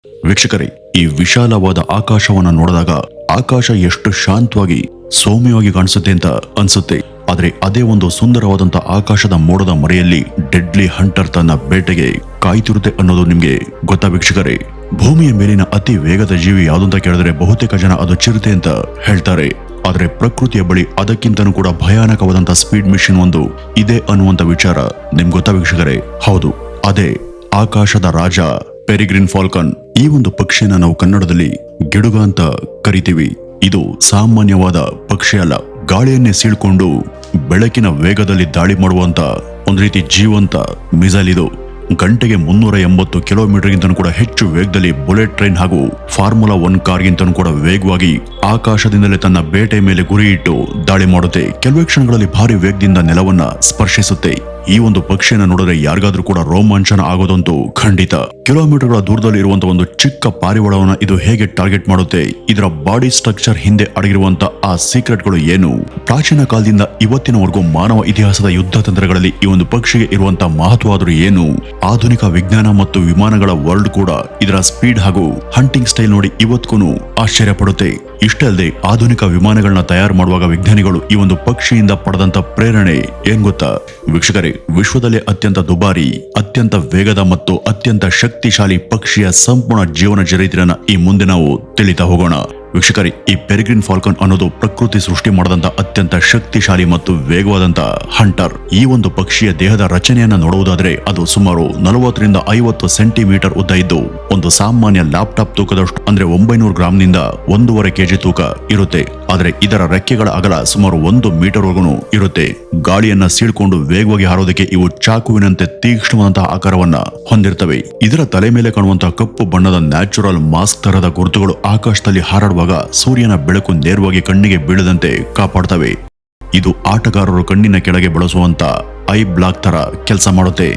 ವೀಕ್ಷಕರೇ, ಈ ವಿಶಾಲವಾದ ಆಕಾಶವನ್ನು ನೋಡಿದಾಗ ಆಕಾಶ ಎಷ್ಟು ಶಾಂತವಾಗಿ ಸೌಮ್ಯವಾಗಿ ಕಾಣಿಸುತ್ತೆ ಅಂತ ಅನ್ಸುತ್ತೆ. ಆದ್ರೆ ಅದೇ ಒಂದು ಸುಂದರವಾದಂತ ಆಕಾಶದ ಮೋಡದ ಮರೆಯಲ್ಲಿ ಡೆಡ್ಲಿ ಹಂಟರ್ ತನ್ನ ಬೇಟೆಗೆ ಕಾಯ್ತಿರುತ್ತೆ ಅನ್ನೋದು ನಿಮ್ಗೆ ಗೊತ್ತಾ ವೀಕ್ಷಕರೇ? ಭೂಮಿಯ ಮೇಲಿನ ಅತಿ ವೇಗದ ಜೀವಿ ಯಾವ್ದಂತ ಕೇಳಿದ್ರೆ ಬಹುತೇಕ ಜನ ಅದು ಚಿರತೆ ಅಂತ ಹೇಳ್ತಾರೆ. ಆದ್ರೆ ಪ್ರಕೃತಿಯ ಬಳಿ ಅದಕ್ಕಿಂತನೂ ಕೂಡ ಭಯಾನಕವಾದಂತ ಸ್ಪೀಡ್ ಮಿಷನ್ ಒಂದು ಇದೆ ಅನ್ನುವಂತ ವಿಚಾರ ನಿಮ್ಗೆ ಗೊತ್ತಾ ವೀಕ್ಷಕರೇ? ಹೌದು, ಅದೇ ಆಕಾಶದ ರಾಜ ಪೆರಿಗ್ರಿನ್ ಫಾಲ್ಕನ್. ಈ ಒಂದು ಪಕ್ಷಿಯನ್ನ ನಾವು ಕನ್ನಡದಲ್ಲಿ ಗಿಡುಗ ಅಂತ ಕರಿತೀವಿ. ಇದು ಸಾಮಾನ್ಯವಾದ ಪಕ್ಷಿ ಅಲ್ಲ. ಗಾಳಿಯನ್ನೇ ಸೀಳ್ಕೊಂಡು ಬೆಳಕಿನ ವೇಗದಲ್ಲಿ ದಾಳಿ ಮಾಡುವಂತ ಒಂದು ರೀತಿ ಜೀವಂತ ಮಿಸೈಲ್ ಇದು. ಗಂಟೆಗೆ 380 ಕಿಲೋಮೀಟರ್ಗಿಂತನೂ ಕೂಡ ಹೆಚ್ಚು ವೇಗದಲ್ಲಿ ಬುಲೆಟ್ ಟ್ರೈನ್ ಹಾಗೂ ಫಾರ್ಮುಲಾ 1 ಕಾರ್ಗಿಂತನೂ ಕೂಡ ವೇಗವಾಗಿ ಆಕಾಶದಿಂದಲೇ ತನ್ನ ಬೇಟೆ ಮೇಲೆ ಗುರಿ ಇಟ್ಟು ದಾಳಿ ಮಾಡುತ್ತೆ. ಕೆಲವೇ ಕ್ಷಣಗಳಲ್ಲಿ ಭಾರಿ ವೇಗದಿಂದ ನೆಲವನ್ನ ಸ್ಪರ್ಶಿಸುತ್ತೆ. ಈ ಒಂದು ಪಕ್ಷಿಯನ್ನು ನೋಡಿದ್ರೆ ಯಾರಿಗಾದ್ರೂ ಕೂಡ ರೋಮಾಂಚನ ಆಗೋದಂತೂ ಖಂಡಿತ. ಕಿಲೋಮೀಟರ್ಗಳ ದೂರದಲ್ಲಿ ಇರುವಂತಹ ಒಂದು ಚಿಕ್ಕ ಪಾರಿವಾಳವನ್ನ ಇದು ಹೇಗೆ ಟಾರ್ಗೆಟ್ ಮಾಡುತ್ತೆ, ಇದರ ಬಾಡಿ ಸ್ಟ್ರಕ್ಚರ್ ಹಿಂದೆ ಅಡಗಿರುವಂತ ಆ ಸೀಕ್ರೆಟ್ಗಳು ಏನು, ಪ್ರಾಚೀನ ಕಾಲದಿಂದ ಇವತ್ತಿನವರೆಗೂ ಮಾನವ ಇತಿಹಾಸದ ಯುದ್ಧ ತಂತ್ರಗಳಲ್ಲಿ ಈ ಒಂದು ಪಕ್ಷಿಗೆ ಇರುವಂತಹ ಮಹತ್ವ ಆದ್ರೂ ಏನು, ಆಧುನಿಕ ವಿಜ್ಞಾನ ಮತ್ತು ವಿಮಾನಗಳ ವರ್ಲ್ಡ್ ಕೂಡ ಇದರ ಸ್ಪೀಡ್ ಹಾಗೂ ಹಂಟಿಂಗ್ ಸ್ಟೈಲ್ ನೋಡಿ ಇವತ್ತಿಗೂ ಆಶ್ಚರ್ಯ ಪಡುತ್ತೆ. ಇಷ್ಟೇ ಅಲ್ಲದೆ ಆಧುನಿಕ ವಿಮಾನಗಳನ್ನ ತಯಾರು ಮಾಡುವಾಗ ವಿಜ್ಞಾನಿಗಳು ಈ ಒಂದು ಪಕ್ಷಿಯಿಂದ ಪಡೆದಂತ ಪ್ರೇರಣೆ ಏನ್ ಗೊತ್ತಾ ವೀಕ್ಷಕರೇ? ವಿಶ್ವದಲ್ಲೇ ಅತ್ಯಂತ ದುಬಾರಿ, ಅತ್ಯಂತ ವೇಗದ ಮತ್ತು ಅತ್ಯಂತ ಶಕ್ತಿಶಾಲಿ ಪಕ್ಷಿಯ ಸಂಪೂರ್ಣ ಜೀವನ ಚರಿತ್ರೆಯನ್ನ ಈ ಮುಂದೆ ನಾವು ತಿಳಿತಾ ಹೋಗೋಣ. ವೀಕ್ಷಕರೇ, ಈ ಪೆರಿಗ್ರಿನ್ ಫಾಲ್ಕನ್ ಅನ್ನೋದು ಪ್ರಕೃತಿ ಸೃಷ್ಟಿ ಮಾಡದಂತ ಅತ್ಯಂತ ಶಕ್ತಿಶಾಲಿ ಮತ್ತು ವೇಗವಾದಂತ ಹಂಟರ್. ಈ ಒಂದು ಪಕ್ಷಿಯ ದೇಹದ ರಚನೆಯನ್ನ ನೋಡುವುದಾದ್ರೆ ಅದು ಸುಮಾರು 40 ರಿಂದ 50 ಸೆಂಟಿಮೀಟರ್ ಉದ್ದ ಇದ್ದು ಒಂದು ಸಾಮಾನ್ಯ ಲ್ಯಾಪ್ಟಾಪ್ ತೂಕದಷ್ಟು ಅಂದ್ರೆ 900 ಗ್ರಾಂನಿಂದ 1.5 kg ತೂಕ ಇರುತ್ತೆ. ಆದ್ರೆ ಇದರ ರೆಕ್ಕೆಗಳ ಅಗಲ ಸುಮಾರು 1 ಮೀಟರ್ ವರೆಗೂ ಇರುತ್ತೆ. ಗಾಳಿಯನ್ನ ಸೀಳ್ಕೊಂಡು ವೇಗವಾಗಿ ಹಾರೋದಕ್ಕೆ ಇವು ಚಾಕುವಿನಂತೆ ತೀಕ್ಷ್ಣವಾದಂತಹ ಆಕಾರವನ್ನ ಹೊಂದಿರ್ತವೆ. ಇದರ ತಲೆ ಮೇಲೆ ಕಾಣುವಂತಹ ಕಪ್ಪು ಬಣ್ಣದ ನ್ಯಾಚುರಲ್ ಮಾಸ್ಕ್ ತರಹದ ಗುರುತುಗಳು ಆಕಾಶದಲ್ಲಿ ಹಾರಾಡುವಾಗ ಸೂರ್ಯನ ಬೆಳಕು ನೇರವಾಗಿ ಕಣ್ಣಿಗೆ ಬೀಳದಂತೆ ಕಾಪಾಡ್ತವೆ. ಇದು ಆಟಗಾರರು ಕಣ್ಣಿನ ಕೆಳಗೆ ಬಳಸುವಂತ ಐ ಬ್ಲಾಕ್ ತರ ಕೆಲಸ ಮಾಡುತ್ತೆ.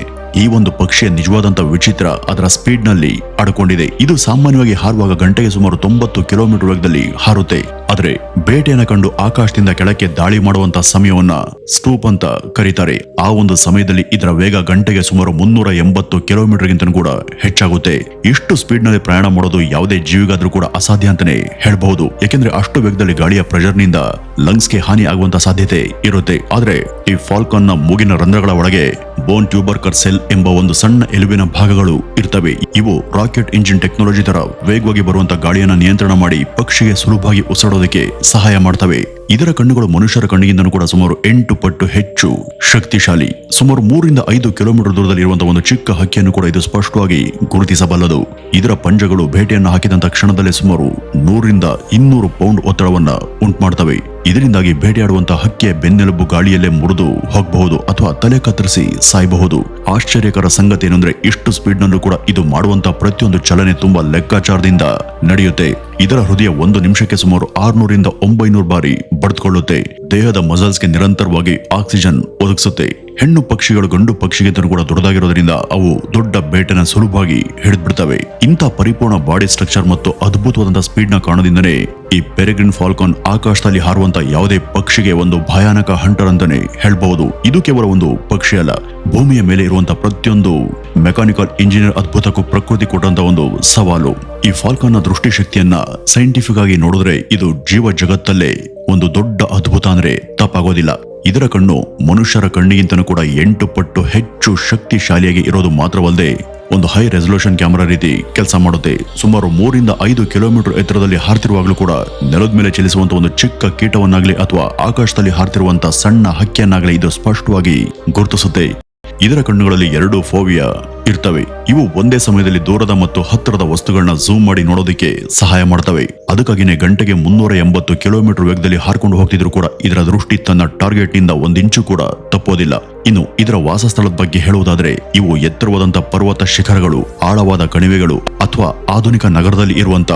ಈ ಒಂದು ಪಕ್ಷಿಯ ನಿಜವಾದಂತ ವಿಚಿತ್ರ ಅದರ ಸ್ಪೀಡ್ ನಲ್ಲಿ ಅಡಕೊಂಡಿದೆ. ಇದು ಸಾಮಾನ್ಯವಾಗಿ ಹಾರುವಾಗ ಗಂಟೆಗೆ ಸುಮಾರು 90 ಕಿಲೋಮೀಟರ್ ವೇಗದಲ್ಲಿ ಹಾರುತ್ತೆ. ಆದ್ರೆ ಬೇಟೆಯನ್ನ ಕಂಡು ಆಕಾಶದಿಂದ ಕೆಳಕ್ಕೆ ದಾಳಿ ಮಾಡುವಂತ ಸಮಯವನ್ನ ಸ್ಟೂಪ್ ಅಂತ ಕರೀತಾರೆ. ಆ ಒಂದು ಸಮಯದಲ್ಲಿ ಇದರ ವೇಗ ಗಂಟೆಗೆ ಸುಮಾರು 380 ಕಿಲೋಮೀಟರ್ಗಿಂತ ಕೂಡ ಹೆಚ್ಚಾಗುತ್ತೆ. ಇಷ್ಟು ಸ್ಪೀಡ್ ನಲ್ಲಿ ಪ್ರಯಾಣ ಮಾಡೋದು ಯಾವುದೇ ಜೀವಿಗಾದ್ರೂ ಕೂಡ ಅಸಾಧ್ಯ ಅಂತಾನೆ ಹೇಳಬಹುದು. ಯಾಕೆಂದ್ರೆ ಅಷ್ಟು ವೇಗದಲ್ಲಿ ಗಾಳಿಯ ಪ್ರೆಷರ್ ನಿಂದ ಲಂಗ್ಸ್ಗೆ ಹಾನಿ ಆಗುವಂತ ಸಾಧ್ಯತೆ ಇರುತ್ತೆ. ಆದ್ರೆ ಈ ಫಾಲ್ಕನ್ ನ ಮೂಗಿನ ರಂಧ್ರಗಳ ಒಳಗೆ ಬೋನ್ ಟ್ಯೂಬರ್ಕರ್ ಸೆಲ್ ಎಂಬ ಒಂದು ಸಣ್ಣ ಎಲುಬಿನ ಭಾಗಗಳು ಇರ್ತವೆ. ಇವು ರಾಕೆಟ್ ಇಂಜಿನ್ ಟೆಕ್ನಾಲಜಿ ತರ ವೇಗವಾಗಿ ಬರುವಂತ ಗಾಳಿಯನ್ನ ನಿಯಂತ್ರಣ ಮಾಡಿ ಪಕ್ಷಿಗೆ ಸುಲಭವಾಗಿ ಉಸಿರಾಡೋದಕ್ಕೆ ಸಹಾಯ ಮಾಡ್ತವೆ. ಇದರ ಕಣ್ಣುಗಳು ಮನುಷ್ಯರ ಕಣ್ಣಿಗಿಂತನೂ ಕೂಡ ಸುಮಾರು 8 ಪಟ್ಟು ಹೆಚ್ಚು ಶಕ್ತಿಶಾಲಿ. ಸುಮಾರು 3 ರಿಂದ 5 ಕಿಲೋಮೀಟರ್ ದೂರದಲ್ಲಿ ಇರುವಂತಹ ಒಂದು ಚಿಕ್ಕ ಹಕ್ಕಿಯನ್ನು ಕೂಡ ಇದು ಸ್ಪಷ್ಟವಾಗಿ ಗುರುತಿಸಬಲ್ಲದು. ಇದರ ಪಂಜಗಳು ಬೇಟೆಯನ್ನು ಹಾಕಿದಂತ ಕ್ಷಣದಲ್ಲೇ ಸುಮಾರು 100 ರಿಂದ 200 ಪೌಂಡ್ ಒತ್ತಡವನ್ನ ಉಂಟುಮಾಡ್ತವೆ. ಇದರಿಂದಾಗಿ ಬೇಟೆಯಾಡುವಂತಹ ಹಕ್ಕಿಯ ಬೆನ್ನೆಲುಬು ಗಾಳಿಯಲ್ಲೇ ಮುರಿದು ಹೋಗಬಹುದು ಅಥವಾ ತಲೆ ಕತ್ತರಿಸಿ ಸಾಯಬಹುದು. ಆಶ್ಚರ್ಯಕರ ಸಂಗತಿ ಏನಂದ್ರೆ ಇಷ್ಟು ಸ್ಪೀಡ್ ನಲ್ಲೂ ಕೂಡ ಇದು ಮಾಡುವಂತಹ ಪ್ರತಿಯೊಂದು ಚಲನೆ ತುಂಬಾ ಲೆಕ್ಕಾಚಾರದಿಂದ ನಡೆಯುತ್ತೆ. ಇದರ ಹೃದಯ 1 ನಿಮಿಷಕ್ಕೆ ಸುಮಾರು 600 ರಿಂದ 900 ಬಾರಿ ಬಡಿದುಕೊಳ್ಳುತ್ತೆ. ದೇಹದ ಮಸಲ್ಸ್ಗೆ ನಿರಂತರವಾಗಿ ಆಕ್ಸಿಜನ್ ಒದಗಿಸುತ್ತೆ. ಹೆಣ್ಣು ಪಕ್ಷಿಗಳು ಗಂಡು ಪಕ್ಷಿಗಿಂತಲೂ ಕೂಡ ದೊಡ್ಡದಾಗಿರೋದ್ರಿಂದ ಅವು ದೊಡ್ಡ ಬೇಟೆನ ಸುಲಭವಾಗಿ ಹಿಡಿದ್ಬಿಡ್ತವೆ. ಇಂಥ ಪರಿಪೂರ್ಣ ಬಾಡಿ ಸ್ಟ್ರಕ್ಚರ್ ಮತ್ತು ಅದ್ಭುತವಾದಂತಹ ಸ್ಪೀಡ್ ನ ಕಾರಣದಿಂದನೇ ಈ ಪೆರಿಗ್ರಿನ್ ಫಾಲ್ಕನ್ ಆಕಾಶದಲ್ಲಿ ಹಾರುವಂತ ಯಾವುದೇ ಪಕ್ಷಿಗೆ ಒಂದು ಭಯಾನಕ ಹಂಟರ್ ಅಂತಾನೆ ಹೇಳ್ಬಹುದು. ಇದು ಕೇವಲ ಒಂದು ಪಕ್ಷಿ ಅಲ್ಲ, ಭೂಮಿಯ ಮೇಲೆ ಇರುವಂತಹ ಪ್ರತಿಯೊಂದು ಮೆಕ್ಯಾನಿಕಲ್ ಇಂಜಿನಿಯರ್ ಅದ್ಭುತಕ್ಕೂ ಪ್ರಕೃತಿ ಕೊಟ್ಟಂತ ಒಂದು ಸವಾಲು. ಈ ಫಾಲ್ಕನ್ ನ ದೃಷ್ಟಿಶಕ್ತಿಯನ್ನ ಸೈಂಟಿಫಿಕ್ ಆಗಿ ನೋಡಿದ್ರೆ ಇದು ಜೀವ ಜಗತ್ತಲ್ಲೇ ಒಂದು ದೊಡ್ಡ ಅದ್ಭುತ ಅಂದ್ರೆ ತಪ್ಪಾಗೋದಿಲ್ಲ. ಇದರ ಕಣ್ಣು ಮನುಷ್ಯರ ಕಣ್ಣಿಗಿಂತನೂ ಕೂಡ 8 ಪಟ್ಟು ಹೆಚ್ಚು ಶಕ್ತಿಶಾಲಿಯಾಗಿ ಇರೋದು ಮಾತ್ರವಲ್ಲದೆ ಒಂದು ಹೈ ರೆಸಲ್ಯೂಷನ್ ಕ್ಯಾಮೆರಾ ರೀತಿ ಕೆಲಸ ಮಾಡುತ್ತೆ. ಸುಮಾರು 3 ರಿಂದ 5 ಕಿಲೋಮೀಟರ್ ಎತ್ತರದಲ್ಲಿ ಹಾರ್ತಿರುವಾಗಲೂ ಕೂಡ ನೆಲದ ಮೇಲೆ ಚಲಿಸುವಂತ ಒಂದು ಚಿಕ್ಕ ಕೀಟವನ್ನಾಗ್ಲಿ ಅಥವಾ ಆಕಾಶದಲ್ಲಿ ಹಾರ್ತಿರುವಂತ ಸಣ್ಣ ಹಕ್ಕಿಯನ್ನಾಗ್ಲಿ ಇದು ಸ್ಪಷ್ಟವಾಗಿ ಗುರುತಿಸುತ್ತೆ. ಇದರ ಕಣ್ಣುಗಳಲ್ಲಿ 2 ಫೋವಿಯಾ ಇರ್ತವೆ. ಇವು ಒಂದೇ ಸಮಯದಲ್ಲಿ ದೂರದ ಮತ್ತು ಹತ್ತಿರದ ವಸ್ತುಗಳನ್ನ ಝೂಮ್ ಮಾಡಿ ನೋಡೋದಕ್ಕೆ ಸಹಾಯ ಮಾಡ್ತವೆ. ಅದಕ್ಕಾಗಿನೇ ಗಂಟೆಗೆ 380 ಕಿಲೋಮೀಟರ್ ವೇಗದಲ್ಲಿ ಹಾರ್ಕೊಂಡು ಹೋಗ್ತಿದ್ರು ಕೂಡ ಇದರ ದೃಷ್ಟಿ ತನ್ನ ಟಾರ್ಗೆಟ್ ನಿಂದ 1 ಇಂಚು ಕೂಡ ತಪ್ಪೋದಿಲ್ಲ. ಇನ್ನು ಇದರ ವಾಸಸ್ಥಳದ ಬಗ್ಗೆ ಹೇಳುವುದಾದ್ರೆ ಇವು ಎತ್ತರವಾದಂತ ಪರ್ವತ ಶಿಖರಗಳು, ಆಳವಾದ ಕಣಿವೆಗಳು ಅಥವಾ ಆಧುನಿಕ ನಗರದಲ್ಲಿ ಇರುವಂತ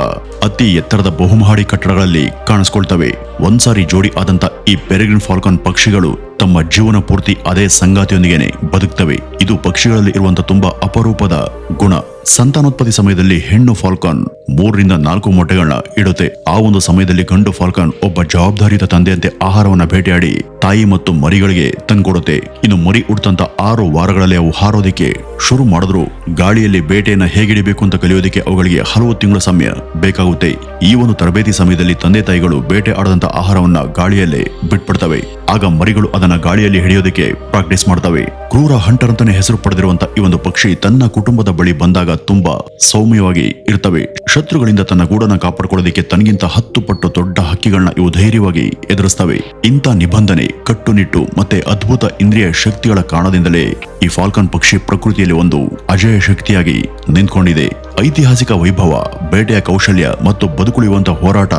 ಅತಿ ಎತ್ತರದ ಬಹುಮಹಡಿ ಕಟ್ಟಡಗಳಲ್ಲಿ ಕಾಣಿಸ್ಕೊಳ್ತವೆ. ಒಂದ್ಸಾರಿ ಜೋಡಿ ಆದಂತ ಈ ಪೆರಿಗ್ರಿನ್ ಫಾಲ್ಕನ್ ಪಕ್ಷಿಗಳು ತಮ್ಮ ಜೀವನ ಪೂರ್ತಿ ಅದೇ ಸಂಗಾತಿಯೊಂದಿಗೆನೆ ಬದುಕ್ತವೆ. ಇದು ಪಕ್ಷಿಗಳಲ್ಲಿ ಇರುವಂತ ತುಂಬಾ ಅಪರೂಪದ ಗುಣ. ಸಂತಾನೋತ್ಪತ್ತಿ ಸಮಯದಲ್ಲಿ ಹೆಣ್ಣು ಫಾಲ್ಕನ್ 3 ರಿಂದ 4 ಮೊಟ್ಟೆಗಳನ್ನ ಇಡುತ್ತೆ. ಆ ಒಂದು ಸಮಯದಲ್ಲಿ ಗಂಡು ಫಾಲ್ಕನ್ ಒಬ್ಬ ಜವಾಬ್ದಾರಿಯುತ ತಂದೆಯಂತೆ ಆಹಾರವನ್ನ ಬೇಟೆಯಾಡಿ ತಾಯಿ ಮತ್ತು ಮರಿಗಳಿಗೆ ತಂದ್ಕೊಡುತ್ತೆ. ಇನ್ನು ಮರಿ ಹುಟ್ಟಂತ 6 ವಾರಗಳಲ್ಲಿ ಅವು ಹಾರೋದಿಕ್ಕೆ ಶುರು ಮಾಡಿದ್ರು ಗಾಳಿಯಲ್ಲಿ ಬೇಟೆಯನ್ನ ಹೇಗಿಡಬೇಕು ಅಂತ ಕಲಿಯೋದಕ್ಕೆ ಅವುಗಳಿಗೆ ಹಲವು ತಿಂಗಳ ಸಮಯ ಬೇಕಾಗುತ್ತೆ. ಈ ಒಂದು ತರಬೇತಿ ಸಮಯದಲ್ಲಿ ತಂದೆ ತಾಯಿಗಳು ಬೇಟೆ ಆಡದಂತ ಆಹಾರವನ್ನ ಗಾಳಿಯಲ್ಲೇ ಬಿಟ್ಬಿಡ್ತವೆ. ಆಗ ಮರಿಗಳು ಅದನ್ನ ಗಾಳಿಯಲ್ಲಿ ಹಿಡಿಯೋದಕ್ಕೆ ಪ್ರಾಕ್ಟೀಸ್ ಮಾಡ್ತವೆ. ಕ್ರೂರ ಹಂಟರ್ ಅಂತಾನೆ ಹೆಸರು ಪಡೆದಿರುವಂತ ಈ ಒಂದು ಪಕ್ಷಿ ತನ್ನ ಕುಟುಂಬದ ಬಳಿ ಬಂದಾಗ ತುಂಬಾ ಸೌಮ್ಯವಾಗಿ ಇರ್ತವೆ. ಶತ್ರುಗಳಿಂದ ತನ್ನ ಗೂಡನ್ನ ಕಾಪಾಡಿಕೊಳ್ಳೋದಕ್ಕೆ ತನಗಿಂತ 10 ಪಟ್ಟು ದೊಡ್ಡ ಹಕ್ಕಿಗಳನ್ನ ಇವು ಧೈರ್ಯವಾಗಿ ಎದುರಿಸ್ತವೆ. ಇಂಥ ನಿಬಂಧನೆ, ಕಟ್ಟುನಿಟ್ಟು ಮತ್ತೆ ಅದ್ಭುತ ಇಂದ್ರಿಯ ಶಕ್ತಿಗಳ ಕಾರಣದಿಂದಲೇ ಈ ಫಾಲ್ಕನ್ ಪಕ್ಷಿ ಪ್ರಕೃತಿಯಲ್ಲಿ ಒಂದು ಅಜೇಯ ಶಕ್ತಿಯಾಗಿ ನಿಂತ್ಕೊಂಡಿದೆ. ಐತಿಹಾಸಿಕ ವೈಭವ, ಬೇಟೆಯ ಕೌಶಲ್ಯ ಮತ್ತು ಬದುಕುಳಿಯುವಂತ ಹೋರಾಟ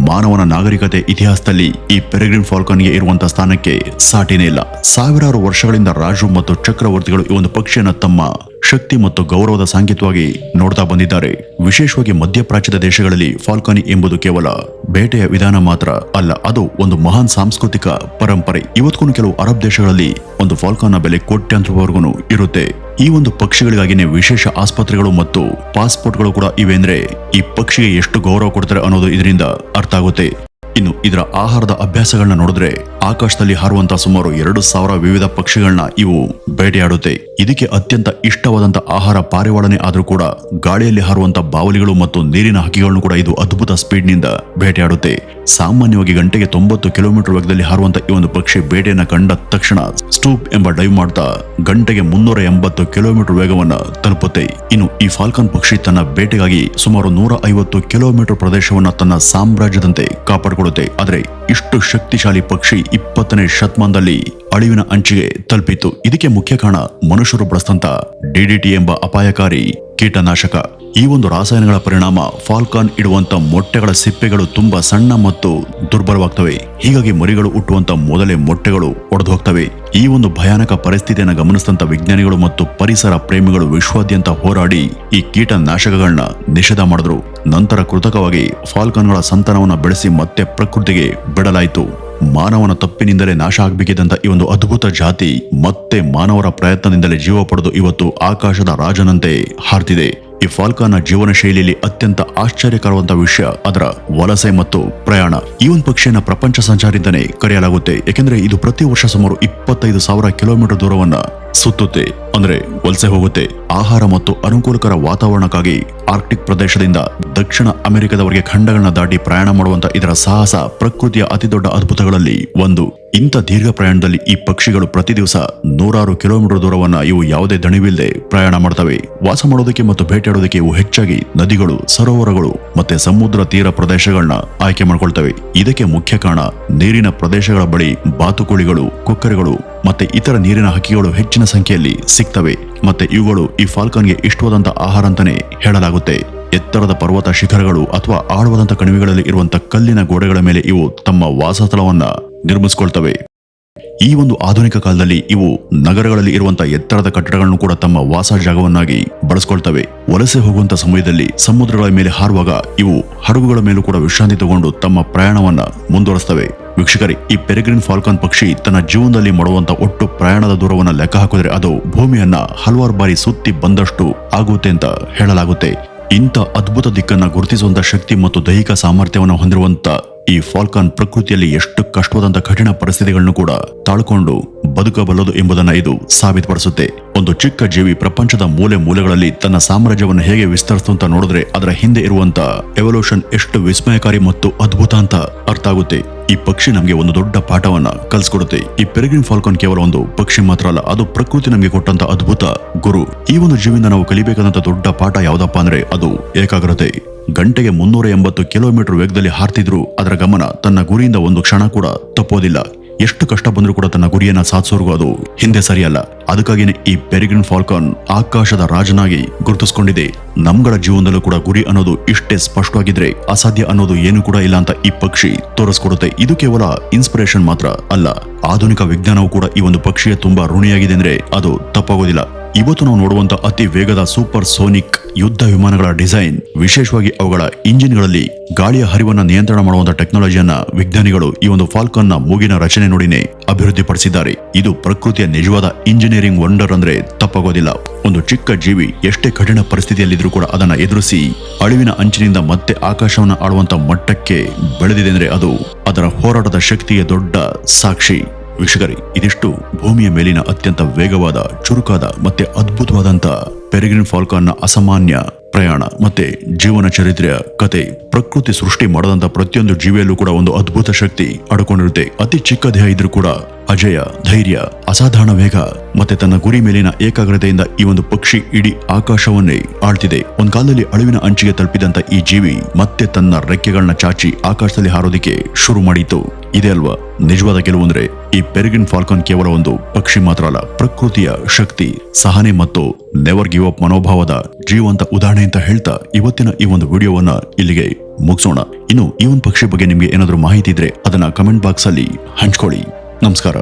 ಮಾನವನ ನಾಗರಿಕತೆ ಇತಿಹಾಸದಲ್ಲಿ ಈ ಪೆರೆಗ್ರಿನ್ ಫಾಲ್ಕನ್ಗೆ ಇರುವಂತಹ ಸ್ಥಾನಕ್ಕೆ ಸಾಟಿನೇ ಇಲ್ಲ. ಸಾವಿರಾರು ವರ್ಷಗಳಿಂದ ರಾಜರು ಮತ್ತು ಚಕ್ರವರ್ತಿಗಳು ಈ ಒಂದು ಪಕ್ಷಿಯನ್ನ ತಮ್ಮ ಶಕ್ತಿ ಮತ್ತು ಗೌರವದ ಸಂಕೇತವಾಗಿ ನೋಡ್ತಾ ಬಂದಿದ್ದಾರೆ. ವಿಶೇಷವಾಗಿ ಮಧ್ಯಪ್ರಾಚ್ಯದ ದೇಶಗಳಲ್ಲಿ ಫಾಲ್ಕನಿ ಎಂಬುದು ಕೇವಲ ಬೇಟೆಯ ವಿಧಾನ ಮಾತ್ರ ಅಲ್ಲ, ಅದು ಒಂದು ಮಹಾನ್ ಸಾಂಸ್ಕೃತಿಕ ಪರಂಪರೆ. ಇವತ್ತಿಗೂ ಕೆಲವು ಅರಬ್ ದೇಶಗಳಲ್ಲಿ ಒಂದು ಫಾಲ್ಕನ್ನ ಬೆಲೆ ಕೋಟ್ಯಾಂತರವರೆಗೂ ಇರುತ್ತೆ. ಈ ಒಂದು ಪಕ್ಷಿಗಳಿಗಾಗಿನೇ ವಿಶೇಷ ಆಸ್ಪತ್ರೆಗಳು ಮತ್ತು ಪಾಸ್ಪೋರ್ಟ್ಗಳು ಕೂಡ ಇವೆ. ಅಂದ್ರೆ ಈ ಪಕ್ಷಿಗೆ ಎಷ್ಟು ಗೌರವ ಕೊಡ್ತಾರೆ ಅನ್ನೋದು ಇದರಿಂದ ಅರ್ಥ ಆಗುತ್ತೆ. ಇನ್ನು ಇದರ ಆಹಾರದ ಅಭ್ಯಾಸಗಳನ್ನ ನೋಡಿದ್ರೆ ಆಕಾಶದಲ್ಲಿ ಹಾರುವಂತಹ ಸುಮಾರು 2,000 ವಿವಿಧ ಪಕ್ಷಿಗಳನ್ನ ಇವು ಬೇಟೆಯಾಡುತ್ತೆ. ಇದಕ್ಕೆ ಅತ್ಯಂತ ಇಷ್ಟವಾದಂತ ಆಹಾರ ಪಾರಿವಾಳನೆ ಆದ್ರೂ ಕೂಡ ಗಾಳಿಯಲ್ಲಿ ಹಾರುವಂತ ಬಾವಲಿಗಳು ಮತ್ತು ನೀರಿನ ಹಕ್ಕಿಗಳನ್ನು ಕೂಡ ಇದು ಅದ್ಭುತ ಸ್ಪೀಡ್ ನಿಂದ ಬೇಟೆಯಾಡುತ್ತೆ. ಸಾಮಾನ್ಯವಾಗಿ ಗಂಟೆಗೆ 90 ಕಿಲೋಮೀಟರ್ ವೇಗದಲ್ಲಿ ಹಾರುವಂತ ಈ ಒಂದು ಪಕ್ಷಿ ಬೇಟೆಯನ್ನ ಕಂಡ ತಕ್ಷಣ ಸ್ಟೂಪ್ ಎಂಬ ಡೈವ್ ಮಾಡ್ತಾ ಗಂಟೆಗೆ 380 ಕಿಲೋಮೀಟರ್ ವೇಗವನ್ನ ತಲುಪುತ್ತೆ. ಇನ್ನು ಈ ಫಾಲ್ಕನ್ ಪಕ್ಷಿ ತನ್ನ ಬೇಟೆಗಾಗಿ ಸುಮಾರು 150 ಕಿಲೋಮೀಟರ್ ಪ್ರದೇಶವನ್ನ ತನ್ನ ಸಾಮ್ರಾಜ್ಯದಂತೆ ಕಾಪಾಡಿಕೊಳ್ಳುತ್ತೆ. ಆದ್ರೆ ಇಷ್ಟು ಶಕ್ತಿಶಾಲಿ ಪಕ್ಷಿ 20ನೇ ಶತಮಾನದಲ್ಲಿ ಅಳಿವಿನ ಅಂಚಿಗೆ ತಲುಪಿತ್ತು. ಇದಕ್ಕೆ ಮುಖ್ಯ ಕಾರಣ ಮನುಷ್ಯರು ಬಳಸಿದಂತ DDT ಎಂಬ ಅಪಾಯಕಾರಿ ಕೀಟನಾಶಕ. ಈ ಒಂದು ರಾಸಾಯನಗಳ ಪರಿಣಾಮ ಫಾಲ್ಕಾನ್ ಇಡುವಂತ ಮೊಟ್ಟೆಗಳ ಸಿಪ್ಪೆಗಳು ತುಂಬಾ ಸಣ್ಣ ಮತ್ತು ದುರ್ಬಲವಾಗ್ತವೆ. ಹೀಗಾಗಿ ಮರಿಗಳು ಹುಟ್ಟುವಂತ ಮೊದಲೇ ಮೊಟ್ಟೆಗಳು ಒಡೆದು ಹೋಗ್ತವೆ. ಈ ಒಂದು ಭಯಾನಕ ಪರಿಸ್ಥಿತಿಯನ್ನು ಗಮನಿಸಿದಂತ ವಿಜ್ಞಾನಿಗಳು ಮತ್ತು ಪರಿಸರ ಪ್ರೇಮಿಗಳು ವಿಶ್ವಾದ್ಯಂತ ಹೋರಾಡಿ ಈ ಕೀಟನಾಶಕಗಳನ್ನ ನಿಷೇಧ ಮಾಡಿದ್ರು. ನಂತರ ಕೃತಕವಾಗಿ ಫಾಲ್ಕನ್ಗಳ ಸಂತಾನವನ್ನ ಬೆಳೆಸಿ ಮತ್ತೆ ಪ್ರಕೃತಿಗೆ ಬಿಡಲಾಯಿತು. ಮಾನವನ ತಪ್ಪಿನಿಂದಲೇ ನಾಶ ಆಗಬೇಕಿದ್ದಂತ ಈ ಒಂದು ಅದ್ಭುತ ಜಾತಿ ಮತ್ತೆ ಮಾನವರ ಪ್ರಯತ್ನದಿಂದಲೇ ಜೀವ ಪಡೆದು ಇವತ್ತು ಆಕಾಶದ ರಾಜನಂತೆ ಹಾರ್ತಿದೆ. ಈ ಫಾಲ್ಕನ್ನ ಜೀವನ ಶೈಲಿಯಲ್ಲಿ ಅತ್ಯಂತ ಆಶ್ಚರ್ಯಕರವಾದ ವಿಷಯ ಅದರ ವಲಸೆ ಮತ್ತು ಪ್ರಯಾಣ. ಈ ಒಂದು ಪಕ್ಷಿಯನ್ನ ಪ್ರಪಂಚ ಸಂಚಾರಿ ಅಂತಾನೆ ಕರೆಯಲಾಗುತ್ತೆ. ಯಾಕೆಂದ್ರೆ ಇದು ಪ್ರತಿ ವರ್ಷ ಸುಮಾರು 25,000 ಕಿಲೋಮೀಟರ್ ದೂರವನ್ನ ಸುತ್ತುತ್ತೆ, ಅಂದ್ರೆ ವಲಸೆ ಹೋಗುತ್ತೆ. ಆಹಾರ ಮತ್ತು ಅನುಕೂಲಕರ ವಾತಾವರಣಕ್ಕಾಗಿ ಆರ್ಕ್ಟಿಕ್ ಪ್ರದೇಶದಿಂದ ದಕ್ಷಿಣ ಅಮೆರಿಕದವರೆಗೆ ಖಂಡಗಳನ್ನ ದಾಟಿ ಪ್ರಯಾಣ ಮಾಡುವಂತ ಇದರ ಸಾಹಸ ಪ್ರಕೃತಿಯ ಅತಿದೊಡ್ಡ ಅದ್ಭುತಗಳಲ್ಲಿ ಒಂದು. ಇಂಥ ದೀರ್ಘ ಪ್ರಯಾಣದಲ್ಲಿ ಈ ಪಕ್ಷಿಗಳು ಪ್ರತಿ ದಿವಸ 100 ಕಿಲೋಮೀಟರ್ ದೂರವನ್ನ ಇವು ಯಾವುದೇ ದಣಿವಿಲ್ಲದೆ ಪ್ರಯಾಣ ಮಾಡ್ತವೆ. ವಾಸ ಮಾಡೋದಕ್ಕೆ ಮತ್ತು ಬೇಟೆಯಾಡೋದಕ್ಕೆ ಇವು ಹೆಚ್ಚಾಗಿ ನದಿಗಳು, ಸರೋವರಗಳು ಮತ್ತೆ ಸಮುದ್ರ ತೀರ ಪ್ರದೇಶಗಳನ್ನ ಆಯ್ಕೆ ಮಾಡ್ಕೊಳ್ತವೆ. ಇದಕ್ಕೆ ಮುಖ್ಯ ಕಾರಣ ನೀರಿನ ಪ್ರದೇಶಗಳ ಬಳಿ ಬಾತುಕೋಳಿಗಳು, ಕೊಕ್ಕರೆಗಳು ಮತ್ತೆ ಇತರ ನೀರಿನ ಹಕ್ಕಿಗಳು ಹೆಚ್ಚಿನ ಸಂಖ್ಯೆಯಲ್ಲಿ ಸಿಗ್ತವೆ. ಮತ್ತೆ ಇವುಗಳು ಈ ಫಾಲ್ಕನ್ಗೆ ಇಷ್ಟವಾದಂತ ಆಹಾರ ಅಂತಾನೆ ಹೇಳಲಾಗುತ್ತೆ. ಎತ್ತರದ ಪರ್ವತ ಶಿಖರಗಳು ಅಥವಾ ಆಳವಾದಂತ ಕಣಿವೆಗಳಲ್ಲಿ ಇರುವಂತ ಕಲ್ಲಿನ ಗೋಡೆಗಳ ಮೇಲೆ ಇವು ತಮ್ಮ ವಾಸಸ್ಥಳವನ್ನ ನಿರ್ಮಿಸಿಕೊಳ್ತವೆ. ಈ ಒಂದು ಆಧುನಿಕ ಕಾಲದಲ್ಲಿ ಇವು ನಗರಗಳಲ್ಲಿ ಇರುವಂತಹ ಎತ್ತರದ ಕಟ್ಟಡಗಳನ್ನು ಕೂಡ ತಮ್ಮ ವಾಸ ಜಾಗವನ್ನಾಗಿ ಬಳಸ್ಕೊಳ್ತವೆ. ವಲಸೆ ಹೋಗುವಂತ ಸಮಯದಲ್ಲಿ ಸಮುದ್ರಗಳ ಮೇಲೆ ಹಾರುವಾಗ ಇವು ಹಡಗುಗಳ ಮೇಲೂ ಕೂಡ ವಿಶ್ರಾಂತಿ ತಗೊಂಡು ತಮ್ಮ ಪ್ರಯಾಣವನ್ನ ಮುಂದುವರಿಸ್ತವೆ. ವೀಕ್ಷಕರೇ, ಈ ಪೆರೆಗ್ರಿನ್ ಫಾಲ್ಕನ್ ಪಕ್ಷಿ ತನ್ನ ಜೀವನದಲ್ಲಿ ಮಾಡುವಂತ ಒಟ್ಟು ಪ್ರಯಾಣದ ದೂರವನ್ನ ಲೆಕ್ಕ ಹಾಕಿದ್ರೆ ಅದು ಭೂಮಿಯನ್ನ ಹಲವಾರು ಬಾರಿ ಸುತ್ತಿ ಬಂದಷ್ಟು ಆಗುತ್ತೆ ಅಂತ ಹೇಳಲಾಗುತ್ತೆ. ಇಂಥ ಅದ್ಭುತ ದಿಕ್ಕನ್ನ ಗುರುತಿಸುವಂತ ಶಕ್ತಿ ಮತ್ತು ದೈಹಿಕ ಸಾಮರ್ಥ್ಯವನ್ನು ಹೊಂದಿರುವಂತ ಈ ಫಾಲ್ಕನ್ ಪ್ರಕೃತಿಯಲ್ಲಿ ಎಷ್ಟು ಕಷ್ಟವಾದಂತ ಕಠಿಣ ಪರಿಸ್ಥಿತಿಗಳನ್ನು ಕೂಡ ತಾಳ್ಕೊಂಡು ಬದುಕಬಲ್ಲದು ಎಂಬುದನ್ನ ಇದು ಸಾಬೀತುಪಡಿಸುತ್ತೆ. ಒಂದು ಚಿಕ್ಕ ಜೀವಿ ಪ್ರಪಂಚದ ಮೂಲೆ ಮೂಲೆಗಳಲ್ಲಿ ತನ್ನ ಸಾಮ್ರಾಜ್ಯವನ್ನು ಹೇಗೆ ವಿಸ್ತರಿಸುವಂತ ನೋಡಿದ್ರೆ ಅದರ ಹಿಂದೆ ಇರುವಂತ ಎವಲ್ಯೂಷನ್ ಎಷ್ಟು ವಿಸ್ಮಯಕಾರಿ ಮತ್ತು ಅದ್ಭುತ ಅಂತ ಅರ್ಥ ಆಗುತ್ತೆ. ಈ ಪಕ್ಷಿ ನಮಗೆ ಒಂದು ದೊಡ್ಡ ಪಾಠವನ್ನ ಕಲಿಸ್ಕೊಡುತ್ತೆ. ಈ ಪೆರೆಗ್ರಿನ್ ಫಾಲ್ಕನ್ ಕೇವಲ ಒಂದು ಪಕ್ಷಿ ಮಾತ್ರ ಅಲ್ಲ, ಅದು ಪ್ರಕೃತಿ ನಮಗೆ ಕೊಟ್ಟಂತ ಅದ್ಭುತ ಗುರು. ಈ ಒಂದು ಜೀವಿಯಿಂದ ನಾವು ಕಲಿಬೇಕಾದಂತ ದೊಡ್ಡ ಪಾಠ ಯಾವ್ದಪ್ಪ ಅಂದ್ರೆ ಅದು ಏಕಾಗ್ರತೆ. ಗಂಟೆಗೆ 380 ಕಿಲೋಮೀಟರ್ ವೇಗದಲ್ಲಿ ಹಾರ್ತಿದ್ರು ಅದರ ಗಮನ ತನ್ನ ಗುರಿಯಿಂದ ಒಂದು ಕ್ಷಣ ಕೂಡ ತಪ್ಪೋದಿಲ್ಲ. ಎಷ್ಟು ಕಷ್ಟ ಬಂದ್ರೂ ಕೂಡ ತನ್ನ ಗುರಿಯನ್ನ ಸಾಧಿಸೋರ್ಗೂ ಅದು ಹಿಂದೆ ಸರಿಯಲ್ಲ. ಅದಕ್ಕಾಗಿನೇ ಈ ಪೆರೆಗ್ರಿನ್ ಫಾಲ್ಕನ್ ಆಕಾಶದ ರಾಜನಾಗಿ ಗುರುತಿಸಿಕೊಂಡಿದೆ. ನಮ್ಗಳ ಜೀವನದಲ್ಲೂ ಕೂಡ ಗುರಿ ಅನ್ನೋದು ಇಷ್ಟೇ ಸ್ಪಷ್ಟವಾಗಿದ್ರೆ ಅಸಾಧ್ಯ ಅನ್ನೋದು ಏನು ಕೂಡ ಇಲ್ಲ ಅಂತ ಈ ಪಕ್ಷಿ ತೋರಿಸ್ಕೊಡುತ್ತೆ. ಇದು ಕೇವಲ ಇನ್ಸ್ಪಿರೇಷನ್ ಮಾತ್ರ ಅಲ್ಲ, ಆಧುನಿಕ ವಿಜ್ಞಾನವು ಕೂಡ ಈ ಒಂದು ಪಕ್ಷಿಯ ತುಂಬಾ ಋಣಿಯಾಗಿದೆ ಅಂದ್ರೆ ಅದು ತಪ್ಪಾಗೋದಿಲ್ಲ. ಇವತ್ತು ನಾವು ನೋಡುವಂತ ಅತಿ ವೇಗದ ಸೂಪರ್ ಸೋನಿಕ್ ಯುದ್ಧ ವಿಮಾನಗಳ ಡಿಸೈನ್, ವಿಶೇಷವಾಗಿ ಅವುಗಳ ಇಂಜಿನ್ಗಳಲ್ಲಿ ಗಾಳಿಯ ಹರಿವನ್ನ ನಿಯಂತ್ರಣ ಮಾಡುವಂತ ಟೆಕ್ನಾಲಜಿಯನ್ನ ವಿಜ್ಞಾನಿಗಳು ಈ ಒಂದು ಫಾಲ್ಕನ್ ನ ಮೂಗಿನ ರಚನೆ ನೋಡಿನೇ ಅಭಿವೃದ್ಧಿಪಡಿಸಿದ್ದಾರೆ. ಇದು ಪ್ರಕೃತಿಯ ನಿಜವಾದ ಇಂಜಿನಿಯರಿಂಗ್ ವಂಡರ್ ಅಂದ್ರೆ ತಪ್ಪಾಗೋದಿಲ್ಲ. ಒಂದು ಚಿಕ್ಕ ಜೀವಿ ಎಷ್ಟೇ ಕಠಿಣ ಪರಿಸ್ಥಿತಿಯಲ್ಲಿದ್ರೂ ಕೂಡ ಅದನ್ನ ಎದುರಿಸಿ ಅಳಿವಿನ ಅಂಚಿನಿಂದ ಮತ್ತೆ ಆಕಾಶವನ್ನ ಆಳುವಂತ ಮಟ್ಟಕ್ಕೆ ಬೆಳೆದಿದೆ ಅಂದ್ರೆ ಅದು ಅದರ ಹೋರಾಟದ ಶಕ್ತಿಯ ದೊಡ್ಡ ಸಾಕ್ಷಿ. ವೀಕ್ಷಕರೇ, ಇದಿಷ್ಟು ಭೂಮಿಯ ಮೇಲಿನ ಅತ್ಯಂತ ವೇಗವಾದ, ಚುರುಕಾದ ಮತ್ತೆ ಅದ್ಭುತವಾದಂತ ಪೆರಿಗ್ರಿನ್ ಫಾಲ್ಕಾನ್ನ ಅಸಾಮಾನ್ಯ ಪ್ರಯಾಣ ಮತ್ತೆ ಜೀವನ ಚರಿತ್ರೆಯ ಕತೆ. ಪ್ರಕೃತಿ ಸೃಷ್ಟಿ ಮಾಡದಂತ ಪ್ರತಿಯೊಂದು ಜೀವಿಯಲ್ಲೂ ಕೂಡ ಒಂದು ಅದ್ಭುತ ಶಕ್ತಿ ಅಡಕೊಂಡಿರುತ್ತೆ. ಅತಿ ಚಿಕ್ಕ ದೇಹ ಇದ್ರೂ ಕೂಡ ಅಜಯ, ಧೈರ್ಯ, ಅಸಾಧಾರಣ ವೇಗ ಮತ್ತೆ ತನ್ನ ಗುರಿ ಮೇಲಿನ ಏಕಾಗ್ರತೆಯಿಂದ ಈ ಒಂದು ಪಕ್ಷಿ ಇಡೀ ಆಕಾಶವನ್ನೇ ಆಳ್ತಿದೆ. ಒಂದ್ ಕಾಲದಲ್ಲಿ ಅಳಿವಿನ ಅಂಚಿಗೆ ತಲುಪಿದಂತ ಈ ಜೀವಿ ಮತ್ತೆ ತನ್ನ ರೆಕ್ಕೆಗಳನ್ನ ಚಾಚಿ ಆಕಾಶದಲ್ಲಿ ಹಾರೋದಿಕ್ಕೆ ಶುರು ಮಾಡಿತ್ತು. ಇದೆ ಅಲ್ವಾ ನಿಜವಾದ ಗೆಲುವು ಅಂದ್ರೆ? ಈ ಪೆರಿಗ್ರಿನ್ ಫಾಲ್ಕನ್ ಕೇವಲ ಒಂದು ಪಕ್ಷಿ ಮಾತ್ರ ಅಲ್ಲ, ಪ್ರಕೃತಿಯ ಶಕ್ತಿ, ಸಹನೆ ಮತ್ತು ನೆವರ್ ಗಿವ್ ಅಪ್ ಮನೋಭಾವದ ಜೀವಂತ ಉದಾಹರಣೆ ಅಂತ ಹೇಳ್ತಾ ಇವತ್ತಿನ ಈ ಒಂದು ವಿಡಿಯೋವನ್ನ ಇಲ್ಲಿಗೆ ಮುಗಿಸೋಣ. ಇನ್ನು ಈ ಒಂದು ಪಕ್ಷಿ ಬಗ್ಗೆ ನಿಮ್ಗೆ ಏನಾದ್ರೂ ಮಾಹಿತಿ ಇದ್ರೆ ಅದನ್ನ ಕಮೆಂಟ್ ಬಾಕ್ಸ್ ಅಲ್ಲಿ ಹಂಚ್ಕೊಳ್ಳಿ. ನಮಸ್ಕಾರ.